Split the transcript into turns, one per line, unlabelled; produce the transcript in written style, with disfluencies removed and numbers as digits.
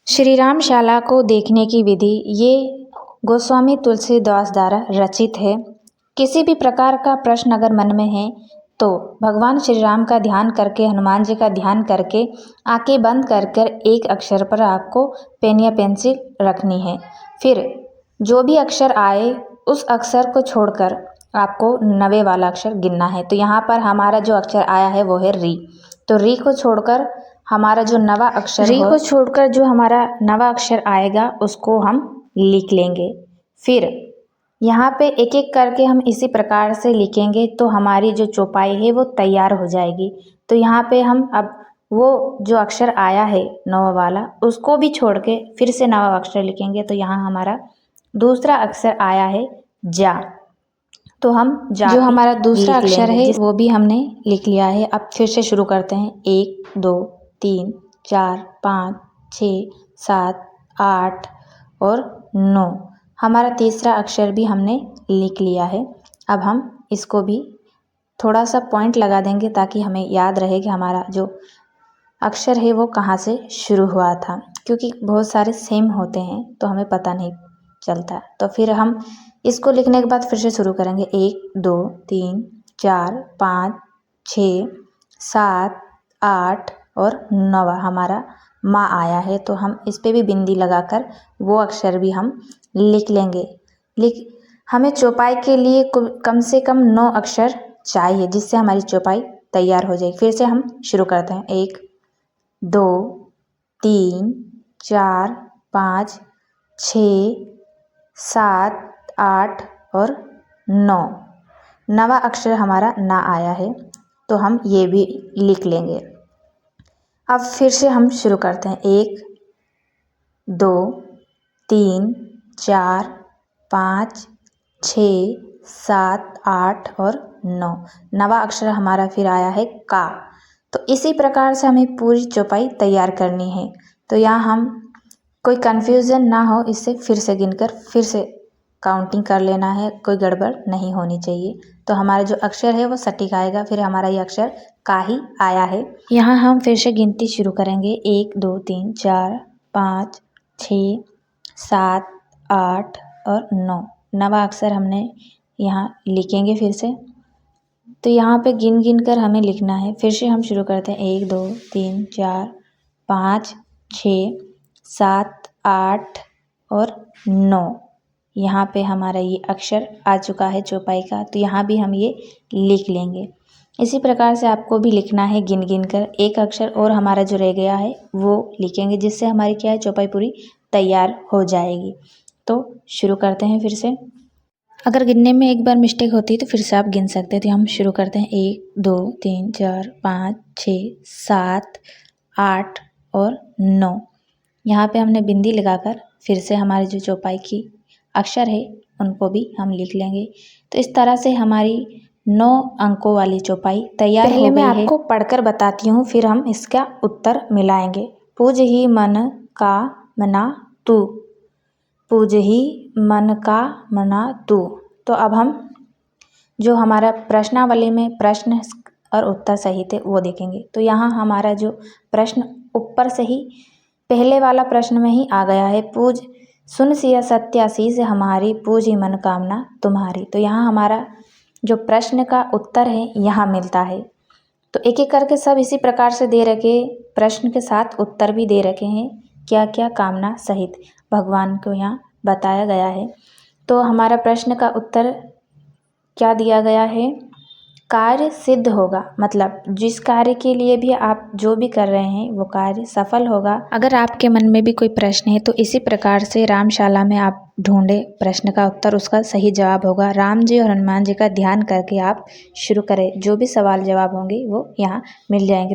श्री राम शाला को देखने की विधि ये गोस्वामी तुलसीदास द्वारा रचित है। किसी भी प्रकार का प्रश्न अगर मन में है तो भगवान श्री राम का ध्यान करके, हनुमान जी का ध्यान करके आंखें बंद कर कर एक अक्षर पर आपको पेन या पेंसिल रखनी है। फिर जो भी अक्षर आए उस अक्षर को छोड़कर आपको 90 वाला अक्षर गिनना है। तो यहाँ पर हमारा जो अक्षर आया है वो है री। तो री को छोड़कर हमारा जो नवा अक्षर री को छोड़कर जो हमारा नवा अक्षर आएगा उसको हम लिख लेंगे। फिर यहाँ पे एक एक करके हम इसी प्रकार से लिखेंगे तो हमारी जो चौपाई है वो तैयार हो जाएगी। तो यहाँ पे हम अब वो जो अक्षर आया है नवा वाला उसको भी छोड़ के फिर से नवा अक्षर लिखेंगे। तो यहाँ हमारा दूसरा अक्षर आया है जा। तो हम जा जो हमारा दूसरा अक्षर है वो भी हमने लिख लिया है। अब फिर से शुरू करते हैं। 1 2 3 4 5 6 7 8 और 9। हमारा तीसरा अक्षर भी हमने लिख लिया है। अब हम इसको भी थोड़ा सा पॉइंट लगा देंगे ताकि हमें याद रहे कि हमारा जो अक्षर है वो कहाँ से शुरू हुआ था, क्योंकि बहुत सारे सेम होते हैं तो हमें पता नहीं चलता। तो फिर हम इसको लिखने के बाद फिर से शुरू करेंगे। 1 2 3 4 5 6 7 8 और 9 हमारा माँ आया है। तो हम इस पे भी बिंदी लगाकर वो अक्षर भी हम लिख लेंगे। हमें चौपाई के लिए कम से कम 9 अक्षर चाहिए जिससे हमारी चौपाई तैयार हो जाएगी। फिर से हम शुरू करते हैं। 1 2 3 4 5 6 7 8 और 9। नवा अक्षर हमारा ना आया है तो हम ये भी लिख लेंगे। अब फिर से हम शुरू करते हैं। 1 2 3 4 5 6 7 8 और 9। नवा अक्षर हमारा फिर आया है का। तो इसी प्रकार से हमें पूरी चौपाई तैयार करनी है। तो यहाँ हम कोई कन्फ्यूज़न ना हो इससे फिर से गिनकर फिर से काउंटिंग कर लेना है, कोई गड़बड़ नहीं होनी चाहिए। तो हमारा जो अक्षर है वो सटीक आएगा। फिर हमारा ये अक्षर का ही आया है। यहाँ हम फिर से गिनती शुरू करेंगे। 1 2 3 4 5 6 7 8 और 9। नवा अक्षर हमने यहाँ लिखेंगे फिर से। तो यहाँ पे गिन गिन कर हमें लिखना है। फिर से हम शुरू करते हैं। 1 2 3 4 5 6 7 8 और 9। यहाँ पे हमारा ये अक्षर आ चुका है चौपाई का। तो यहाँ भी हम ये लिख लेंगे। इसी प्रकार से आपको भी लिखना है गिन गिन कर। एक अक्षर और हमारा जो रह गया है वो लिखेंगे जिससे हमारी क्या है चौपाई पूरी तैयार हो जाएगी। तो शुरू करते हैं फिर से। अगर गिनने में एक बार मिस्टेक होती है तो फिर से आप गिन सकते हैं। तो हम शुरू करते हैं। 1 2 3 4 5 6 7 8 और 9। यहाँ पे हमने बिंदी लगाकर फिर से हमारी जो चौपाई की अक्षर है उनको भी हम लिख लेंगे। तो इस तरह से हमारी 9 अंकों वाली चौपाई तैयार हो गई है। पहले मैं आपको पढ़कर बताती हूँ फिर हम इसका उत्तर मिलाएंगे। पूज ही मन का मना तू, पूज ही मन का मना तू। तो अब हम जो हमारा प्रश्नावली में प्रश्न और उत्तर सही थे वो देखेंगे। तो यहाँ हमारा जो प्रश्न ऊपर से ही पहले वाला प्रश्न में ही आ गया है। पूज सुन सिया सत्य आशीष हमारी, पूज ही मनोकामना तुम्हारी। तो यहाँ हमारा जो प्रश्न का उत्तर है यहाँ मिलता है। तो एक एक करके सब इसी प्रकार से दे रखे, प्रश्न के साथ उत्तर भी दे रखे हैं, क्या क्या कामना सहित भगवान को यहाँ बताया गया है। तो हमारा प्रश्न का उत्तर क्या दिया गया है? कार्य सिद्ध होगा, मतलब जिस कार्य के लिए भी आप जो भी कर रहे हैं वो कार्य सफल होगा। अगर आपके मन में भी कोई प्रश्न है तो इसी प्रकार से रामशाला में आप ढूंढे प्रश्न का उत्तर, उसका सही जवाब होगा। राम जी और हनुमान जी का ध्यान करके आप शुरू करें, जो भी सवाल जवाब होंगे वो यहाँ मिल जाएंगे।